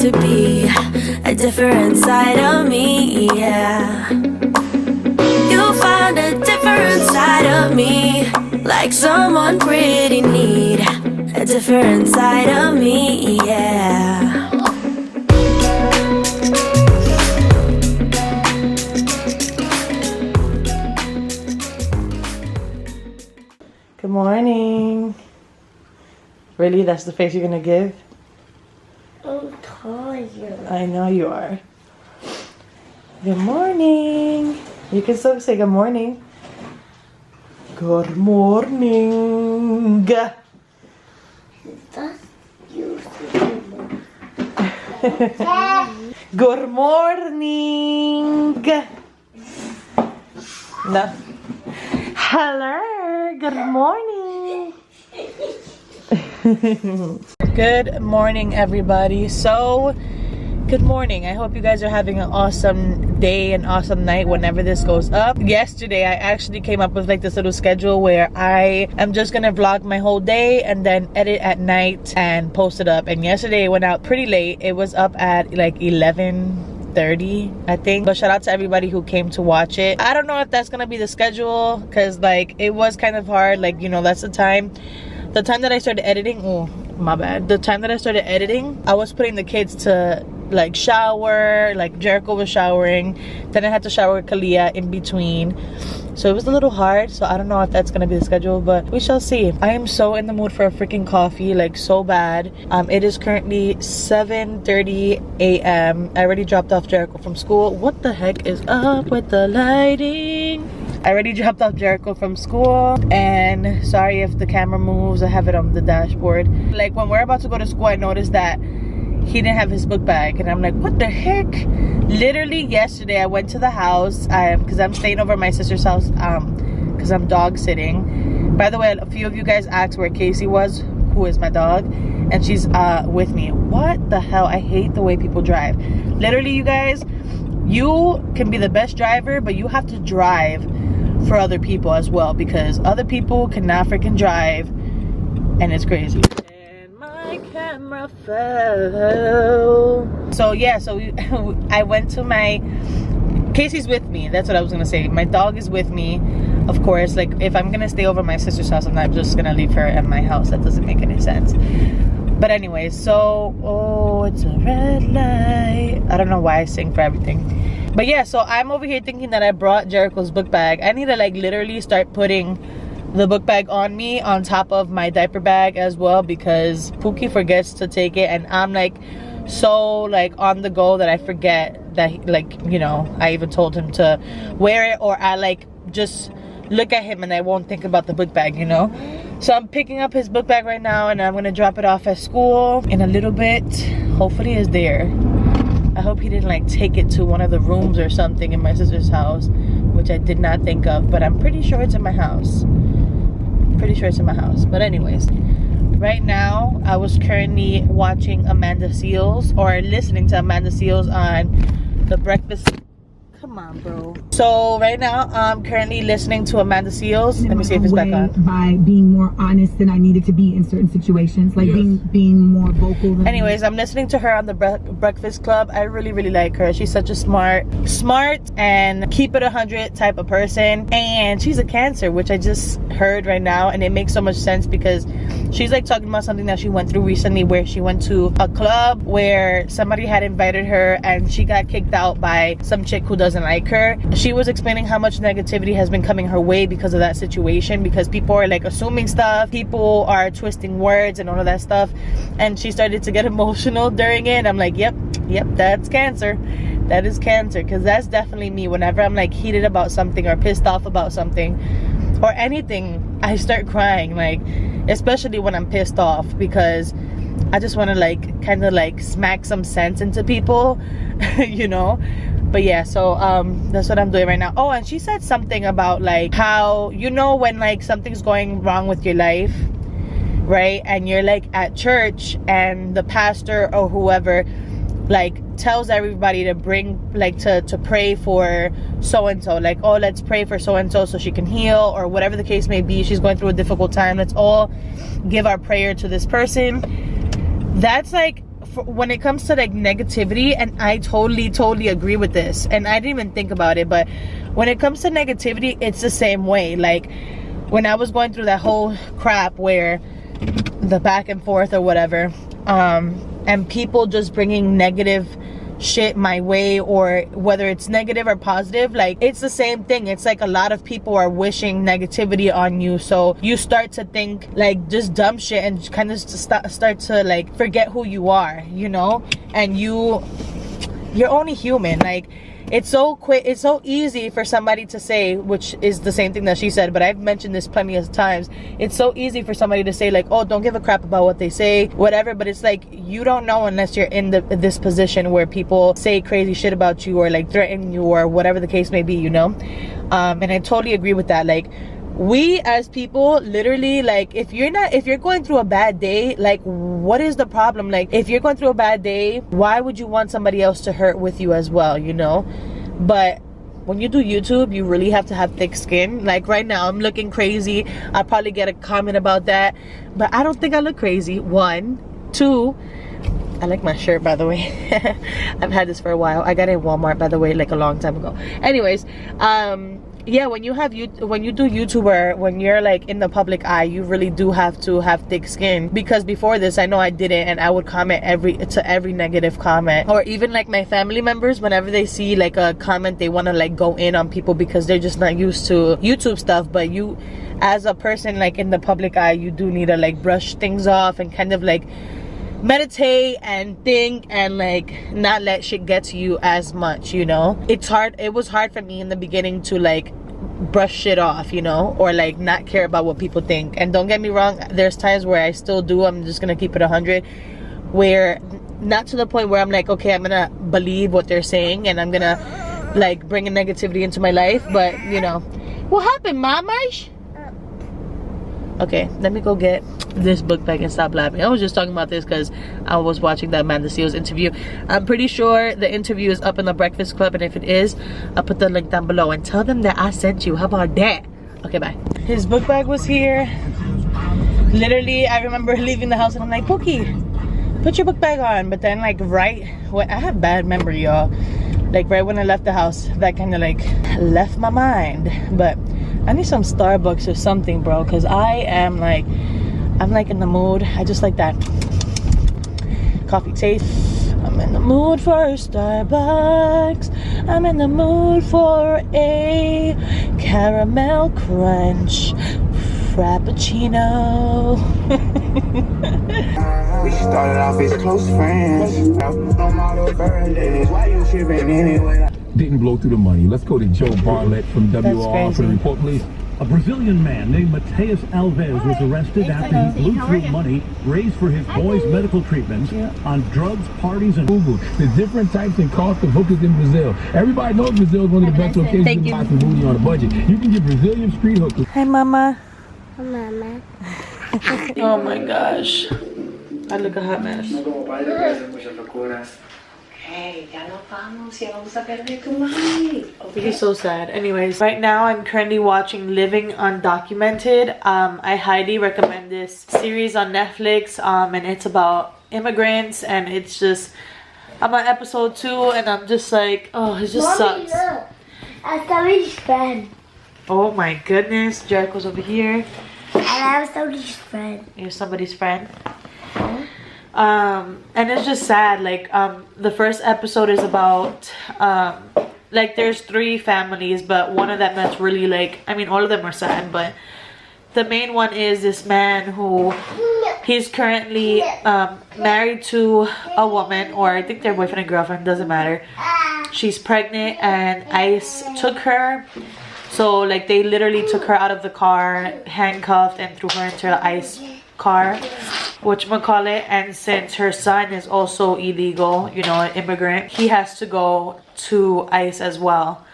to be a different side of me, yeah. You'll find a different side of me, like someone pretty neat. A different side of me, yeah. Good morning. Really? That's the face you're gonna give? I'm tired. I know you are. Good morning. You can still say good morning. Good morning. That's you. Good morning. No. Hello. Good morning. Good morning, everybody. So, good morning. I hope you guys are having an awesome day and awesome night whenever this goes up. Yesterday, I actually came up with like this little schedule where I am just gonna vlog my whole day and then edit at night and post it up. And yesterday it went out pretty late. It was up at like 11:30, I think. But shout out to everybody who came to watch it. I don't know if that's gonna be the schedule, because like it was kind of hard. Like, you know, that's the time that I started editing. Oh, my bad. The time that I started editing, I was putting the kids to like shower. Like Jericho was showering, then I had to shower with Kalia in between, so it was a little hard. So I don't know if that's gonna be the schedule, but we shall see. I am so in the mood for a freaking coffee, like so bad. It is currently 7:30 a.m. I already dropped off Jericho from school. What the heck is up with the lighting? I already dropped off Jericho from school, and sorry if the camera moves. I have it on the dashboard. Like when we're about to go to school, I noticed that he didn't have his book bag, and I'm like, what the heck? Literally yesterday I went to the house because I'm staying over at my sister's house because I'm dog sitting. By the way, a few of you guys asked where Casey was, who is my dog, and she's with me. What the hell? I hate the way people drive. Literally, you guys, you can be the best driver, but you have to drive for other people as well, because other people cannot freaking drive, and it's crazy. And my camera fell. So yeah, so I went to my Casey's with me. That's what I was gonna say. My dog is with me, of course. Like if I'm gonna stay over at my sister's house, I'm not just gonna leave her at my house. That doesn't make any sense. But anyways, so oh, it's a red light. I don't know why I sing for everything. But yeah, so I'm over here thinking that I brought Jericho's book bag. I need to like literally start putting the book bag on me on top of my diaper bag as well, because Pookie forgets to take it, and I'm like so like on the go that I forget that, like, you know, I even told him to wear it, or I like just look at him and I won't think about the book bag, you know. So I'm picking up his book bag right now, and I'm gonna drop it off at school in a little bit. Hopefully it's there. I hope he didn't like take it to one of the rooms or something in my sister's house, which I did not think of, but I'm pretty sure it's in my house. Pretty sure it's in my house. But anyways, right now I was currently watching Amanda Seals, or listening to Amanda Seals on the breakfast. Come on, bro. So right now I'm currently listening to Amanda Seals. Let me see if it's back on. By being more honest than I needed to be in certain situations, like being more vocal than anyways, I'm listening to her on the Breakfast Club. I really like her. She's such a smart and keep it 100 type of person, and she's a Cancer, which I just heard right now, and it makes so much sense because she's like talking about something that she went through recently, where she went to a club where somebody had invited her and she got kicked out by some chick who doesn't like her. She was explaining how much negativity has been coming her way because of that situation, because people are like assuming stuff, people are twisting words and all of that stuff, and she started to get emotional during it. And I'm like, yep, that's Cancer. That is Cancer, because that's definitely me. Whenever I'm like heated about something or pissed off about something or anything, I start crying, like especially when I'm pissed off, because I just want to like kind of like smack some sense into people, you know. But yeah, so that's what I'm doing right now. Oh, and she said something about like how, you know, when like something's going wrong with your life, right, and you're like at church and the pastor or whoever like tells everybody to bring like to pray for so and so, like, oh, let's pray for so and so she can heal, or whatever the case may be. She's going through a difficult time, let's all give our prayer to this person. That's like when it comes to like negativity, and I totally agree with this, and I didn't even think about it, but when it comes to negativity, it's the same way. Like when I was going through that whole crap where the back and forth or whatever, and people just bringing negative shit my way, or whether it's negative or positive, like it's the same thing. It's like a lot of people are wishing negativity on you, so you start to think like just dumb shit and kind of start to like forget who you are, you know, and you're only human. Like it's so quick, it's so easy for somebody to say, which is the same thing that she said, but I've mentioned this plenty of times, it's so easy for somebody to say like, oh, don't give a crap about what they say, whatever, but it's like you don't know unless you're in this position where people say crazy shit about you or like threaten you or whatever the case may be, you know. And I totally agree with that. Like we as people, literally, like if you're going through a bad day, like what is the problem? Like if you're going through a bad day, why would you want somebody else to hurt with you as well, you know? But when you do YouTube, you really have to have thick skin. Like right now I'm looking crazy. I'll probably get a comment about that, but I don't think I look crazy. 1, 2, I like my shirt, by the way. I've had this for a while. I got it in Walmart, by the way, like a long time ago. Anyways, yeah, when you do YouTube, or when you're like in the public eye, you really do have to have thick skin. Because before this, I know I didn't, and I would comment to every negative comment. Or even like my family members, whenever they see like a comment, they want to like go in on people because they're just not used to YouTube stuff. But you, as a person like in the public eye, you do need to like brush things off and kind of like meditate and think and like not let shit get to you as much, you know. It's hard. It was hard for me in the beginning to like brush shit off, you know, or like not care about what people think. And don't get me wrong, there's times where I still do. I'm just gonna keep it 100, where not to the point where I'm like, okay, I'm gonna believe what they're saying and I'm gonna like bring a negativity into my life. But you know, what happened, Mamash? Okay, let me go get this book bag and stop laughing. I was just talking about this because I was watching that Amanda Seals interview. I'm pretty sure the interview is up in the Breakfast Club, and if it is, I'll put the link down below and tell them that I sent you. How about that? Okay, bye. His book bag was here. Literally, I remember leaving the house and I'm like, Pookie, put your book bag on. But then like right when I have bad memory, y'all, like right when I left the house, that kind of like left my mind. But I need some Starbucks or something, bro, because I'm like in the mood. I just like that coffee taste. I'm in the mood for Starbucks. I'm in the mood for a caramel crunch frappuccino. We started off as close friends. Why you shipping anyway? Didn't blow through the money. Let's go to Joe Bartlett from WR for the report, please. A Brazilian man named Mateus Alves was arrested after he blew through money raised for his boy's medical treatments on drugs, parties, and Google the different types and cost of hookers in Brazil. Everybody knows Brazil is one of the best locations to buy some booty on a budget. You can get Brazilian street hookers. Hi, Mama. Hi, Mama. Oh my gosh. I look a hot mess. He's so sad. Anyways, right now I'm currently watching Living Undocumented. I highly recommend this series on Netflix, and it's about immigrants, and it's just, I'm on episode 2 and I'm just like, oh, it just sucks. Look, I'm somebody's friend. Oh my goodness, Jericho's over here. And I'm somebody's friend. You're somebody's friend. And it's just sad. Like the first episode is about like there's 3 families, but one of them that's really like, I mean all of them are sad, but the main one is this man who he's currently married to a woman, or I think they're boyfriend and girlfriend, doesn't matter. She's pregnant and ICE took her. So like they literally took her out of the car, handcuffed, and threw her into the ICE car, whatchamacallit. And since her son is also illegal, you know, an immigrant, he has to go to ICE as well,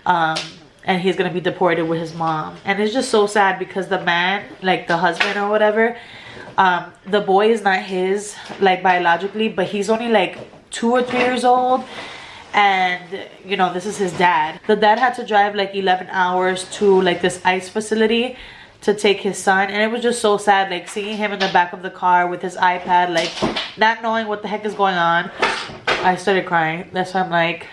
and he's gonna be deported with his mom. And it's just so sad because the man, like the husband or whatever, the boy is not his like biologically, but he's only like 2 or 3 years old. And you know, this is his dad. The dad had to drive like 11 hours to like this ICE facility to take his son, and it was just so sad, like seeing him in the back of the car with his iPad, like not knowing what the heck is going on. I started crying. That's why I'm like,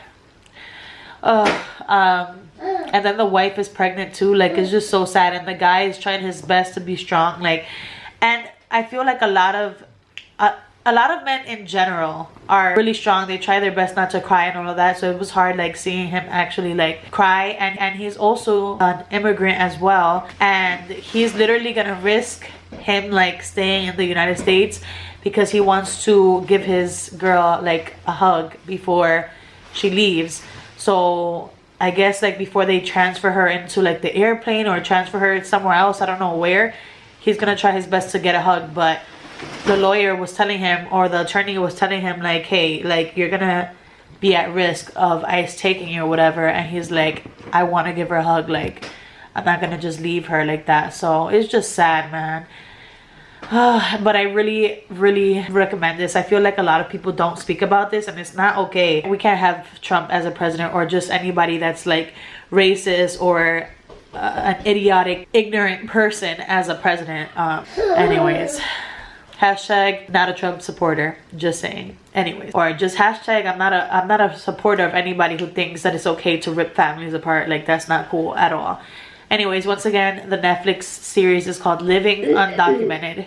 and then the wife is pregnant too. Like, it's just so sad, and the guy is trying his best to be strong. Like, and I feel like a lot of men in general are really strong. They try their best not to cry and all of that. So it was hard, like seeing him actually like cry. And he's also an immigrant as well, and he's literally gonna risk him like staying in the United States because he wants to give his girl like a hug before she leaves. So I guess like before they transfer her into like the airplane or transfer her somewhere else, I don't know where, he's gonna try his best to get a hug. But the lawyer was telling him, or the attorney was telling him like, hey, like you're gonna be at risk of ICE taking you or whatever. And he's like, I want to give her a hug, like I'm not gonna just leave her like that. So it's just sad, man. But I really recommend this. I feel like a lot of people don't speak about this, and it's not okay. We can't have Trump as a president, or just anybody that's like racist or an idiotic, ignorant person as a president. Anyways, hashtag not a Trump supporter, just saying. Anyways, or just hashtag I'm not a supporter of anybody who thinks that it's okay to rip families apart. Like, that's not cool at all. Anyways, once again, the Netflix series is called Living Undocumented.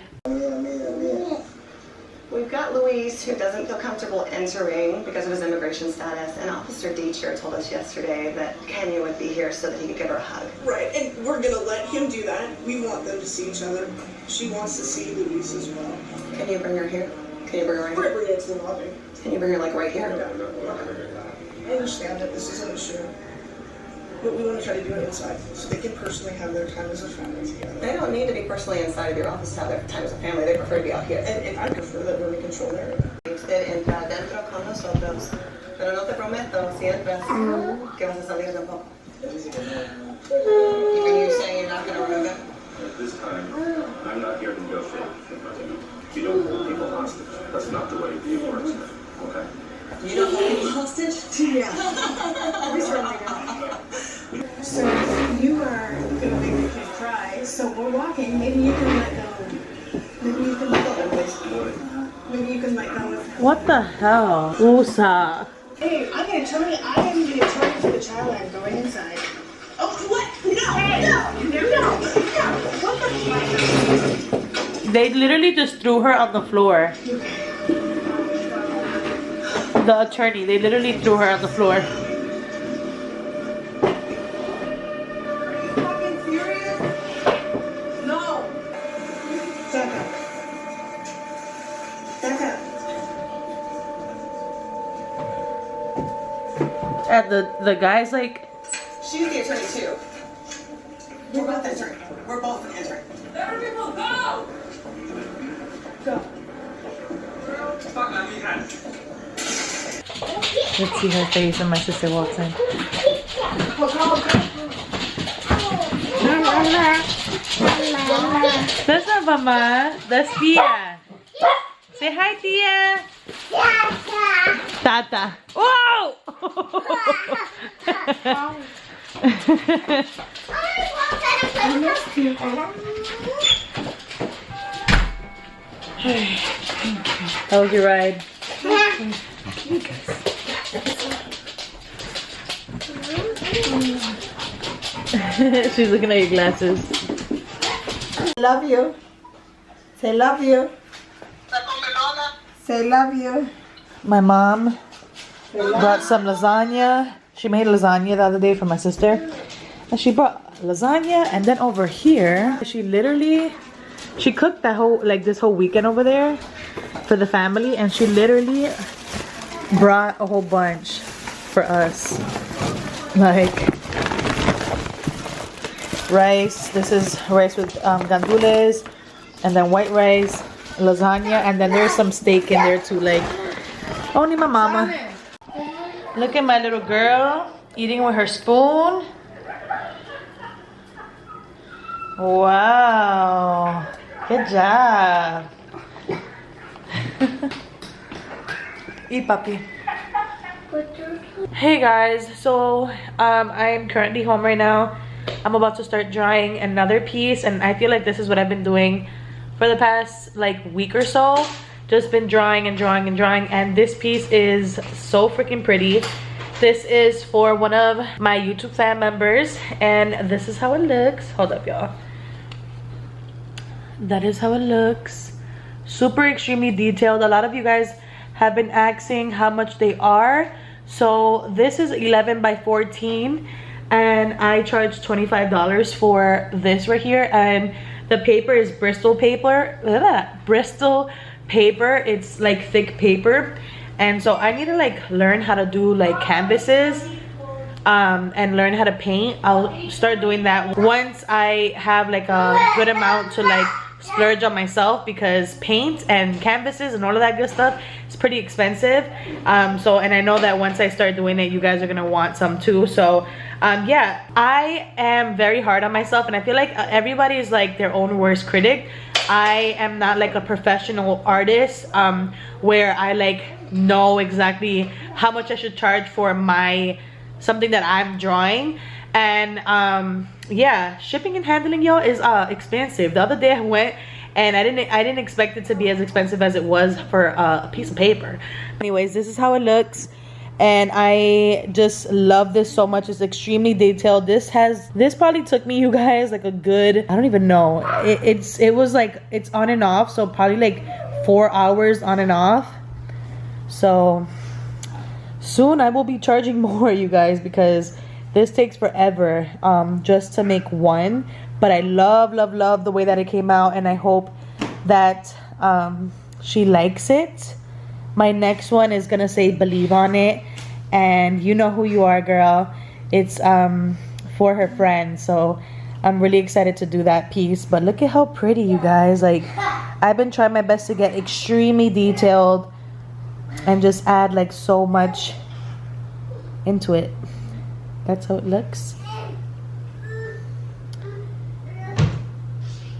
We've got Luis, who doesn't feel comfortable entering because of his immigration status, and Officer Deacher told us yesterday that Kenya would be here so that he could give her a hug. Right, and we're gonna let him do that. We want them to see each other. She wants to see Luis as well. Can you bring her here? Can you bring her right We're here? bringing her to the lobby. Can you bring her like right here? No, we're not gonna do that. I understand that this is an issue, but we want to try to do it inside so they can personally have their time as a family together. They don't need to be personally inside of your office to have their time as a family. They prefer to be out here. And I prefer that we're in control area. Usted entra adentro con nosotros, pero no te prometo, si entras, que vas a salir tampoco. Even you saying you're not going to remove him? At this time, I'm not here to negotiate with you. You don't hold people hostage. That's not the way it works, okay? You don't hold people hostage? Yeah. So you are going to make the kid cry. So we're walking. Maybe you can let go. Maybe you can let go. Maybe you can let go of her. What the hell? Usa. Hey, I'm going to tell you, I am the attorney for the child. I'm going inside. Oh, what? No. What the? They literally just threw her on the floor. The attorney, they literally threw her on the floor. Fucking serious? No. Back up. And the guy's like, She's the attorney too. We're both the attorney. We're both the attorney. Let people go. Go. let's see her face when my sister walks in. That's not Mama, that's Tia. Say hi, Tia. Tata. Whoa! How was your ride? She's looking at your glasses. Love you. Say love you. Say love you. My mom brought some lasagna. She made lasagna the other day for my sister. And she brought lasagna, and then over here, she cooked that whole, like this whole weekend over there for the family, and she literally brought a whole bunch for us. Like rice, this is rice with gandules, and then white rice, lasagna, and then there's some steak in there too. Like, only my mama. Look at my little girl eating with her spoon. Wow, good job. Eat, puppy. Hey guys, so I'm currently home right now. I'm about to start drawing another piece, and I feel like this is what I've been doing for the past like week or so. Just been drawing and drawing and drawing, and this piece is so freaking pretty. This is for one of my YouTube fan members, and this is how it looks. Hold up, y'all. That is how it looks. Super extremely detailed. A lot of you guys have been asking how much they are. So this is 11 by 14, and I charge $25 for this right here. And the paper is Bristol paper. Bristol paper. It's like thick paper, and so I need to like learn how to do like canvases and learn how to paint. I'll start doing that once I have like a good amount to like splurge on myself, because paint and canvases and all of that good stuff is pretty expensive. So, and I know that once I start doing it, you guys are gonna want some too. So yeah, I am very hard on myself, and I feel like everybody is like their own worst critic. I am not like a professional artist where I like know exactly how much I should charge for something that I'm drawing. And yeah, shipping and handling, y'all, is expensive. The other day I went and I didn't expect it to be as expensive as it was for a piece of paper. Anyways, this is how it looks, and I just love this so much. It's extremely detailed. This probably took me, you guys, like a good, I don't even know, it was like, it's on and off, so probably like 4 hours on and off. So soon I will be charging more, you guys, because this takes forever just to make one. But I love the way that it came out, and I hope that she likes it. My next one is gonna say believe on it, and you know who you are, girl. It's for her friend, so I'm really excited to do that piece. But look at how pretty, you guys. Like, I've been trying my best to get extremely detailed and just add like so much into it. That's how it looks.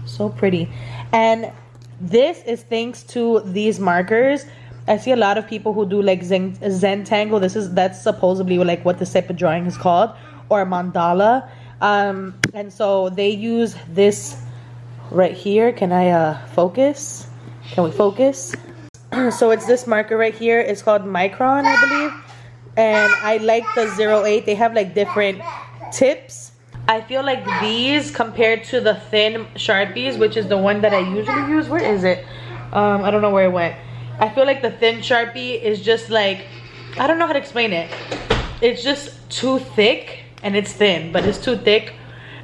So pretty. And this is thanks to these markers. I see a lot of people who do like Zentangle. That's supposedly like what this type of drawing is called, or mandala. And so they use this right here. Can I focus? Can we focus? So it's this marker right here. It's called Micron, I believe. And I like the 08. They have like different tips. I feel like these, compared to the thin Sharpies, which is the one that I usually use. Where is it? I don't know where it went. I feel like the thin Sharpie is just like, I don't know how to explain it. It's just too thick, and it's thin, but it's too thick.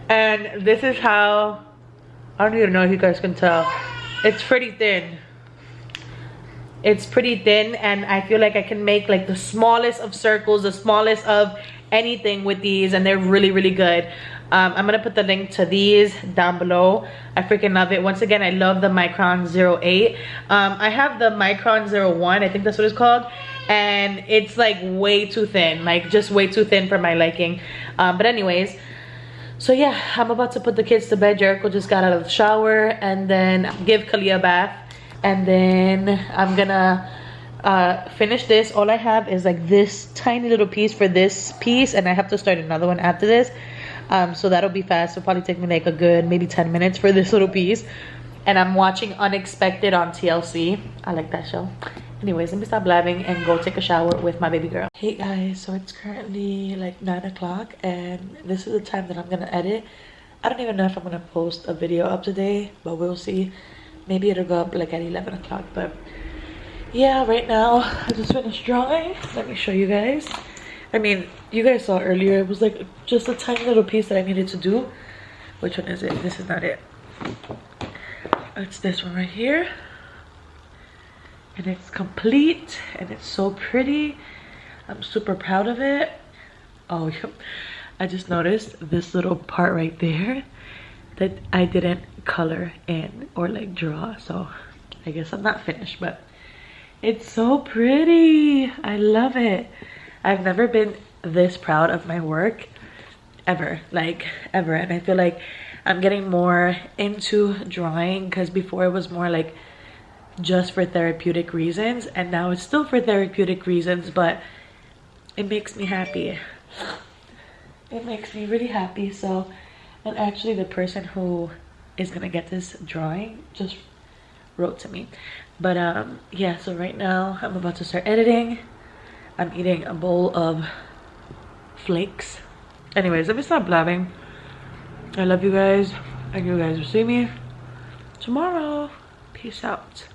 And this is how, I don't even know if you guys can tell. It's pretty thin. It's pretty thin, and I feel like I can make like the smallest of circles, the smallest of anything with these, and they're really good. I'm gonna put the link to these down below. I freaking love it. Once again, I love the Micron 08. I have the Micron 01, I think that's what it's called, and it's like way too thin, like just way too thin for my liking. But anyways, so yeah, I'm about to put the kids to bed. Jericho just got out of the shower, and then give Kalia a bath, and then I'm gonna finish this. All I have is like this tiny little piece for this piece, and I have to start another one after this. So that'll be fast. It'll probably take me like a good maybe 10 minutes for this little piece. And I'm watching Unexpected on TLC. I like that show. Anyways, let me stop blabbing and go take a shower with my baby girl. Hey guys, so it's currently like 9 o'clock, and this is the time that I'm gonna edit. I don't even know if I'm gonna post a video up today, but we'll see. Maybe it'll go up like at 11 o'clock, but yeah, right now I just finished drawing. Let me show you guys. I mean, you guys saw earlier, it was like just a tiny little piece that I needed to do. Which one is it? This is not it. It's this one right here. And it's complete, and it's so pretty. I'm super proud of it. Oh, I just noticed this little part right there that I didn't color in or like draw. So I guess I'm not finished, but it's so pretty. I love it. I've never been this proud of my work ever, like ever. And I feel like I'm getting more into drawing, because before it was more like just for therapeutic reasons, and now it's still for therapeutic reasons, but it makes me happy. It makes me really happy. So And actually the person who is gonna get this drawing just wrote to me. But yeah, so right now I'm about to start editing. I'm eating a bowl of flakes. Anyways, let me stop blabbing. I love you guys, and you guys will see me tomorrow. Peace out.